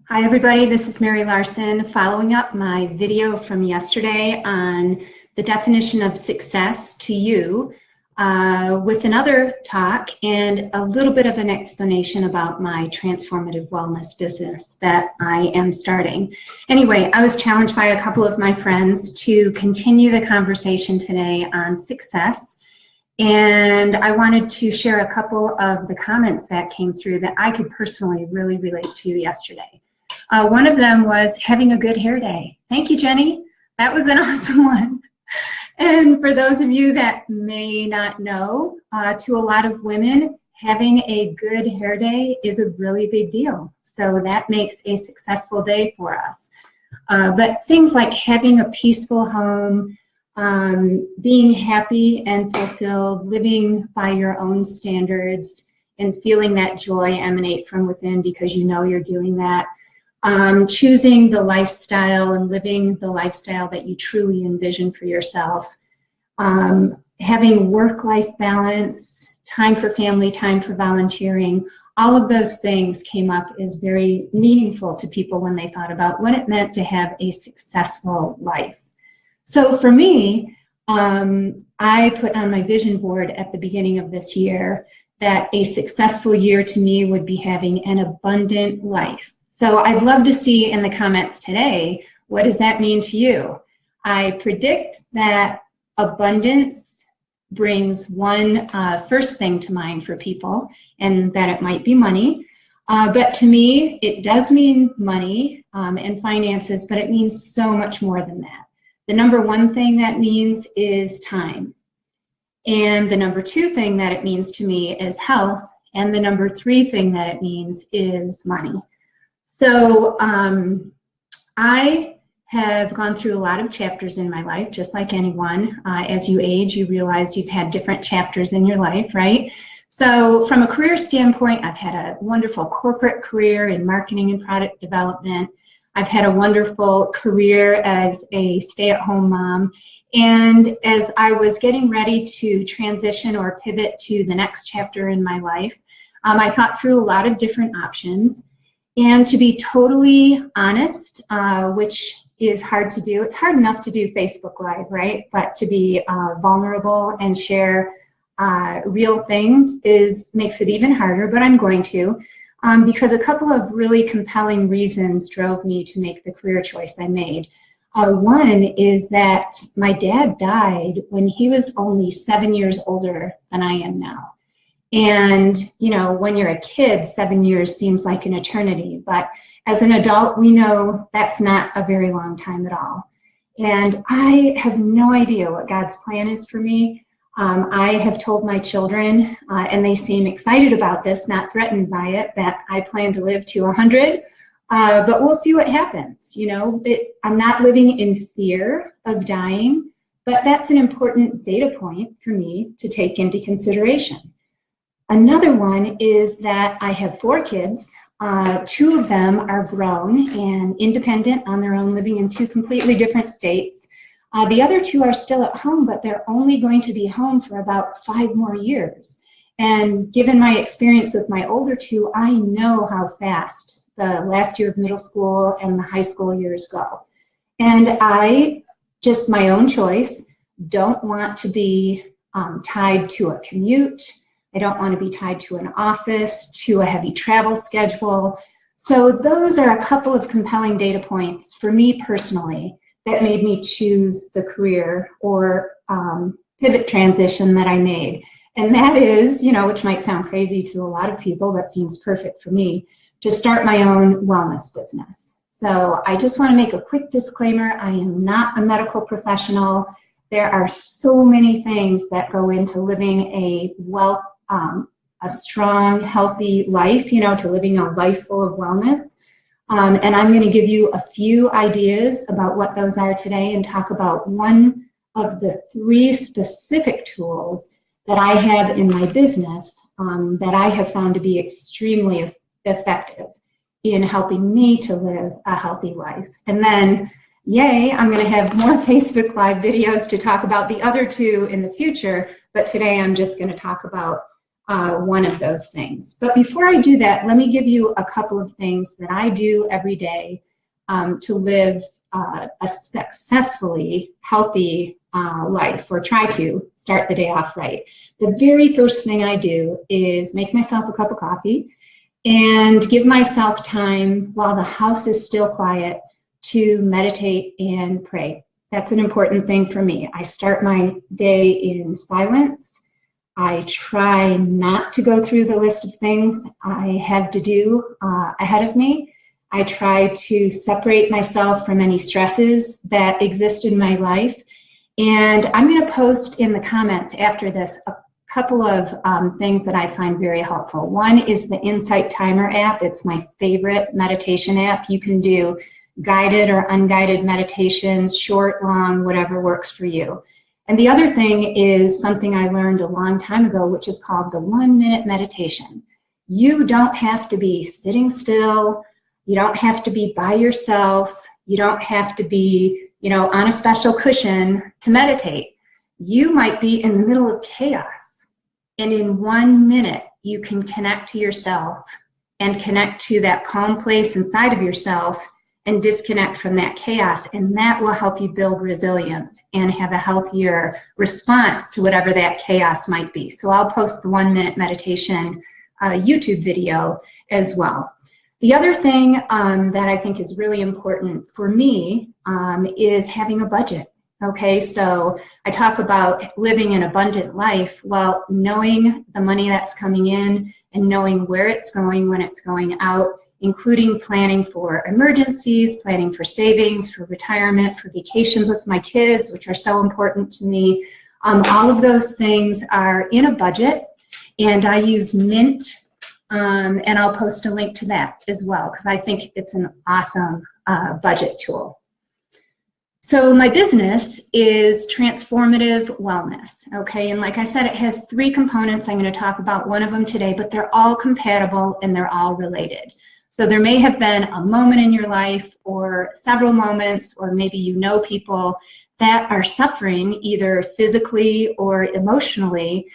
Hi everybody, this is Mary Larson following up my video from yesterday on the definition of success to you with another talk and a little bit of an explanation about my transformative wellness business that I am starting. Anyway, I was challenged by a couple of my friends to continue the conversation today on success, and I wanted to share a couple of the comments that came through that I could personally really relate to yesterday. One of them was having a good hair day. Thank you, Jenny. That was an awesome one. And for those of you that may not know, to a lot of women, having a good hair day is a really big deal. So that makes a successful day for us. But things like having a peaceful home, being happy and fulfilled, living by your own standards, and feeling that joy emanate from within because you know you're doing that. Choosing the lifestyle and living the lifestyle that you truly envision for yourself, having work-life balance, time for family, time for volunteering, all of those things came up as very meaningful to people when they thought about what it meant to have a successful life. So for me, I put on my vision board at the beginning of this year that a successful year to me would be having an abundant life. So I'd love to see in the comments today, what does that mean to you? I predict that abundance brings one first thing to mind for people, and that it might be money. But to me, it does mean money and finances, but it means so much more than that. The number one thing that means is time. And the number two thing that it means to me is health. And the number three thing that it means is money. So I have gone through a lot of chapters in my life, just like anyone. As you age, you realize you've had different chapters in your life, right? So from a career standpoint, I've had a wonderful corporate career in marketing and product development. I've had a wonderful career as a stay-at-home mom. And as I was getting ready to transition or pivot to the next chapter in my life, I thought through a lot of different options. And to be totally honest, which is hard to do, it's hard enough to do Facebook Live, right? But to be vulnerable and share real things makes it even harder, but I'm going to, because a couple of really compelling reasons drove me to make the career choice I made. One is that my dad died when he was only 7 years older than I am now. And, you know, when you're a kid, 7 years seems like an eternity. But as an adult, we know that's not a very long time at all. And I have no idea what God's plan is for me. I have told my children, and they seem excited about this, not threatened by it, that I plan to live to 100. But we'll see what happens. You know, I'm not living in fear of dying, but that's an important data point for me to take into consideration. Another one is that I have 4 kids. 2 of them are grown and independent on their own, living in 2 completely different states. The other 2 are still at home, but they're only going to be home for about 5 more years. And given my experience with my older 2, I know how fast the last year of middle school and the high school years go. And I, just my own choice, don't want to be tied to a commute. I don't want to be tied to an office, to a heavy travel schedule. So those are a couple of compelling data points for me personally that made me choose the career or pivot transition that I made. And that is, you know, which might sound crazy to a lot of people, but seems perfect for me, to start my own wellness business. So I just want to make a quick disclaimer. I am not a medical professional. There are so many things that go into living a strong, healthy life, you know, to living a life full of wellness. And I'm going to give you a few ideas about what those are today and talk about one of the 3 specific tools that I have in my business that I have found to be extremely effective in helping me to live a healthy life. And then, yay, I'm going to have more Facebook Live videos to talk about the other 2 in the future, but today I'm just going to talk about one of those things. But before I do that, let me give you a couple of things that I do every day to live a successfully healthy life, or try to start the day off right. The very first thing I do is make myself a cup of coffee and give myself time while the house is still quiet to meditate and pray. That's an important thing for me. I start my day in silence. I try not to go through the list of things I have to do ahead of me. I try to separate myself from any stresses that exist in my life. And I'm going to post in the comments after this a couple of things that I find very helpful. One is the Insight Timer app. It's my favorite meditation app. You can do guided or unguided meditations, short, long, whatever works for you. And the other thing is something I learned a long time ago, which is called the 1-minute meditation. You don't have to be sitting still. You don't have to be by yourself. You don't have to be, on a special cushion to meditate. You might be in the middle of chaos. And in 1 minute, you can connect to yourself and connect to that calm place inside of yourself and disconnect from that chaos. And that will help you build resilience and have a healthier response to whatever that chaos might be. So I'll post the 1-minute meditation YouTube video as well. The other thing that I think is really important for me is having a budget. Okay, so I talk about living an abundant life. Well, knowing the money that's coming in and knowing where it's going when it's going out, including planning for emergencies, planning for savings, for retirement, for vacations with my kids, which are so important to me. All of those things are in a budget, and I use Mint, and I'll post a link to that as well, because I think it's an awesome budget tool. So my business is Transformative Wellness, okay? And like I said, it has 3 components. I'm going to talk about one of them today, but they're all compatible and they're all related. So there may have been a moment in your life or several moments, or maybe you know people that are suffering either physically or emotionally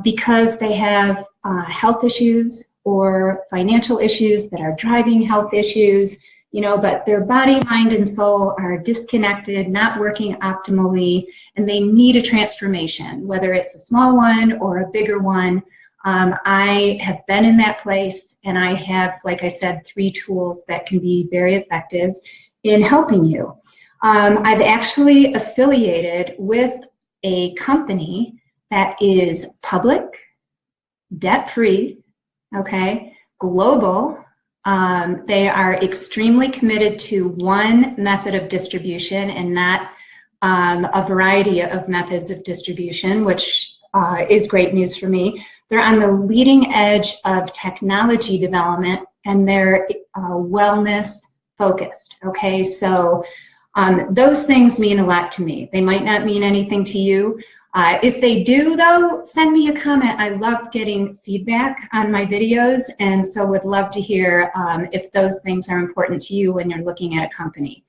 because they have health issues or financial issues that are driving health issues, but their body, mind, and soul are disconnected, not working optimally, and they need a transformation, whether it's a small one or a bigger one. I have been in that place, and I have, like I said, 3 tools that can be very effective in helping you. I've actually affiliated with a company that is public, debt-free, okay, global. They are extremely committed to one method of distribution and not a variety of methods of distribution, which is great news for me. They're on the leading edge of technology development, and they're wellness focused, okay? So those things mean a lot to me. They might not mean anything to you. If they do, though, send me a comment. I love getting feedback on my videos, and so would love to hear if those things are important to you when you're looking at a company.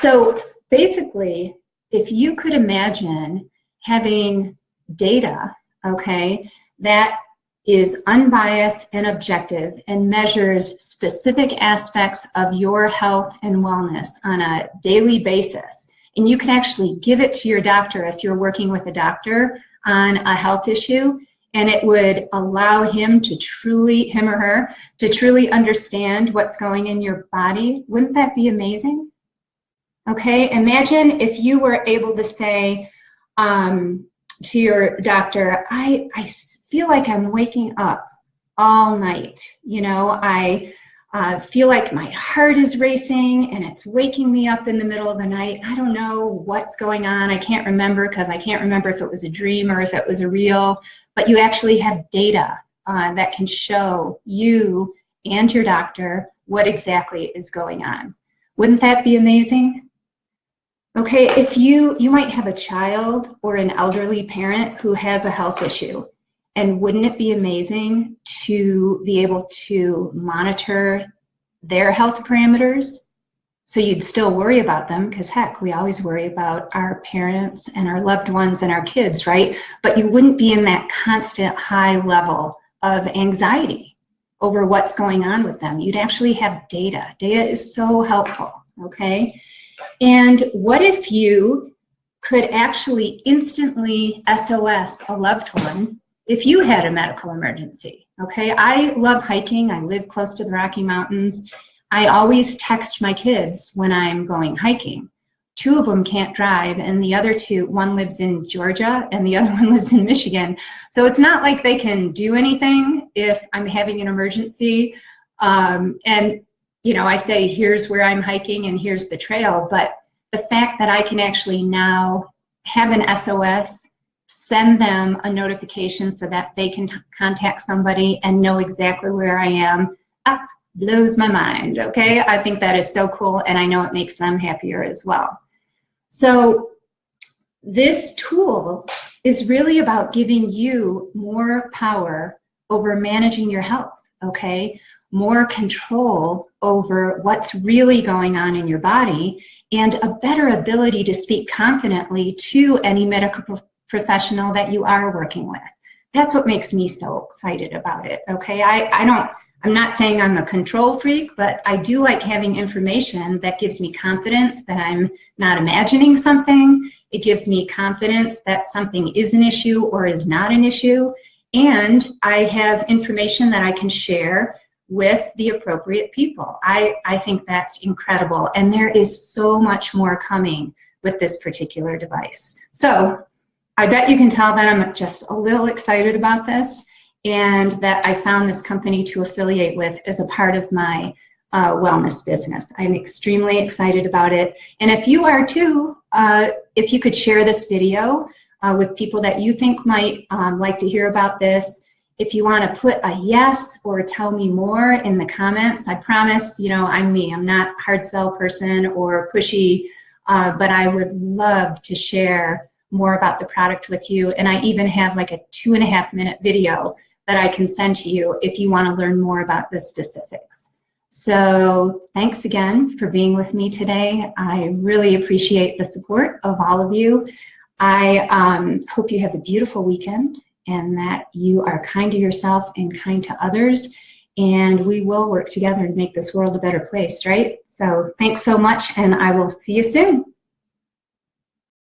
So basically, if you could imagine having data, okay, that is unbiased and objective and measures specific aspects of your health and wellness on a daily basis, and you can actually give it to your doctor if you're working with a doctor on a health issue, and it would allow him or her to truly understand what's going in your body. Wouldn't that be amazing? Okay, imagine if you were able to say to your doctor, I feel like I'm waking up all night. I feel like my heart is racing and it's waking me up in the middle of the night. I don't know what's going on. I can't remember, because I can't remember if it was a dream or if it was a real, but you actually have data that can show you and your doctor what exactly is going on. Wouldn't that be amazing? Okay, if you might have a child or an elderly parent who has a health issue, and wouldn't it be amazing to be able to monitor their health parameters So you'd still worry about them, because heck, we always worry about our parents and our loved ones and our kids, right? But you wouldn't be in that constant high level of anxiety over what's going on with them. You'd actually have data. Data is so helpful, okay? And what if you could actually instantly SOS a loved one if you had a medical emergency, okay? I love hiking. I live close to the Rocky Mountains. I always text my kids when I'm going hiking. 2 of them can't drive, and the other 2, one lives in Georgia and the other one lives in Michigan. So it's not like they can do anything if I'm having an emergency. And, you know, I say, here's where I'm hiking and here's the trail. But the fact that I can actually now have an SOS, send them a notification so that they can contact somebody and know exactly where I am, blows my mind, okay? I think that is so cool, and I know it makes them happier as well. So this tool is really about giving you more power over managing your health, okay? More control over what's really going on in your body, and a better ability to speak confidently to any medical professional that you are working with. That's what makes me so excited about it, okay? I'm not saying I'm a control freak, but I do like having information that gives me confidence that I'm not imagining something. It gives me confidence that something is an issue or is not an issue. And I have information that I can share with the appropriate people. I think that's incredible. And there is so much more coming with this particular device. So I bet you can tell that I'm just a little excited about this, and that I found this company to affiliate with as a part of my wellness business. I'm extremely excited about it. And if you are too, if you could share this video with people that you think might like to hear about this. If you want to put a yes or tell me more in the comments, I promise, you know, I'm me. I'm not a hard sell person or pushy, but I would love to share more about the product with you. And I even have like a 2.5-minute video that I can send to you if you want to learn more about the specifics. So thanks again for being with me today. I really appreciate the support of all of you. I hope you have a beautiful weekend and that you are kind to yourself and kind to others, and we will work together to make this world a better place, right? So thanks so much, and I will see you soon.